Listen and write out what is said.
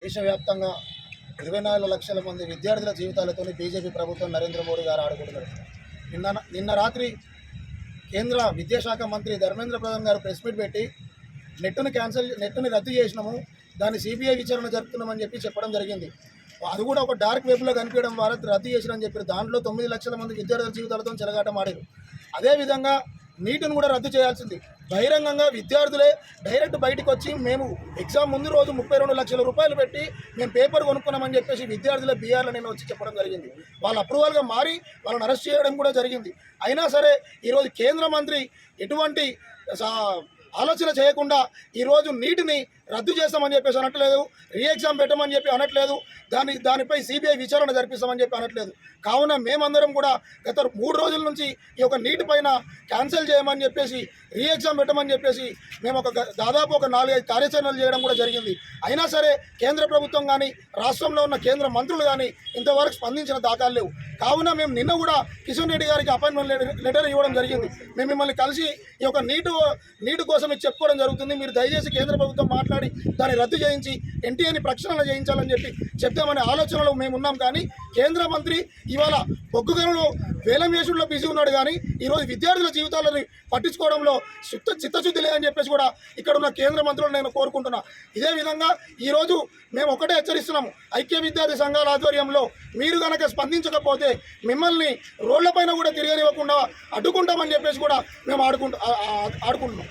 దేశవ్యాప్తంగా 24 లక్షల మంది విద్యార్థుల జీవితాలతో బీజేపీ ప్రభుత్వం నరేంద్ర మోడీ గారు ఆడుకుంటున్నారు. నిన్న రాత్రి కేంద్ర విద్యాశాఖ మంత్రి ధర్మేంద్ర ప్రధాన్ గారు ప్రెస్ మీట్ పెట్టి నెట్ని రద్దు చేసినాము, దాన్ని సిబిఐ విచారణ జరుపుతున్నామని చెప్పడం జరిగింది. అది కూడా ఒక డార్క్ వెబ్లో కనిపించడం ద్వారా రద్దు చేసినని చెప్పారు. దాంట్లో 9 లక్షల మంది విద్యార్థుల జీవితాలతో చెలగాటం ఆడారు. అదేవిధంగా నీటిని కూడా రద్దు చేయాల్సింది. బహిరంగంగా విద్యార్థులే డైరెక్ట్ బయటకు వచ్చి మేము ఎగ్జామ్ ముందు రోజు 32 లక్షల రూపాయలు పెట్టి మేము పేపర్ కొనుక్కున్నామని చెప్పేసి విద్యార్థుల బీఆర్లో నేను వచ్చి చెప్పడం జరిగింది. వాళ్ళు అప్రూవల్గా మారి వాళ్ళని అరెస్ట్ చేయడం కూడా జరిగింది. అయినా సరే ఈరోజు కేంద్ర మంత్రి ఎటువంటి ఆలోచన చేయకుండా ఈరోజు నీటిని రద్దు చేస్తామని చెప్పేసి అనట్లేదు, రీ ఎగ్జామ్ పెట్టమని చెప్పి అనట్లేదు, దానిపై సిబిఐ విచారణ జరిపిస్తామని చెప్పి అనట్లేదు. కావున మేమందరం కూడా గత 3 రోజుల నుంచి ఈ యొక్క నీటి పైన క్యాన్సిల్ చేయమని చెప్పేసి, రీ ఎగ్జామ్ పెట్టమని చెప్పేసి మేము దాదాపు 4-5 కార్యాచరణలు చేయడం కూడా జరిగింది. అయినా సరే కేంద్ర ప్రభుత్వం కానీ రాష్ట్రంలో ఉన్న కేంద్ర మంత్రులు కానీ ఇంతవరకు స్పందించిన దాఖలు లేవు. కావున మేము నిన్న కూడా కిషన్ రెడ్డి గారికి అపాయింట్మెంట్ లెటర్ ఇవ్వడం జరిగింది. మేము మిమ్మల్ని కలిసి ఈ యొక్క నీటి కోసం చెప్పుకోవడం జరుగుతుంది. మీరు దయచేసి కేంద్ర ప్రభుత్వం మాట్లాడి దాన్ని రద్దు చేయించి ఎన్టీఏని ప్రక్షాళన చేయించాలని చెప్తామనే ఆలోచనలో మేము ఉన్నాం. కానీ కేంద్ర మంత్రి ఇవాళ బొగ్గు గనులు వేలం వేసుడులో బిజీ ఉన్నాడు. కానీ ఈరోజు విద్యార్థుల జీవితాలను పట్టించుకోవడంలో చిత్తశుద్ధి లేదని చెప్పేసి కూడా ఇక్కడ ఉన్న కేంద్ర మంత్రులు నేను కోరుకుంటున్నా. ఇదే విధంగా ఈరోజు మేము ఒకటే హెచ్చరిస్తున్నాము, ఐక్య విద్యార్థి సంఘాల ఆధ్వర్యంలో మీరు కనుక స్పందించకపోతే మిమ్మల్ని రోడ్లపైన కూడా తిరగనివ్వకుండా అడ్డుకుంటామని చెప్పేసి కూడా మేము ఆడుకుంటున్నాం.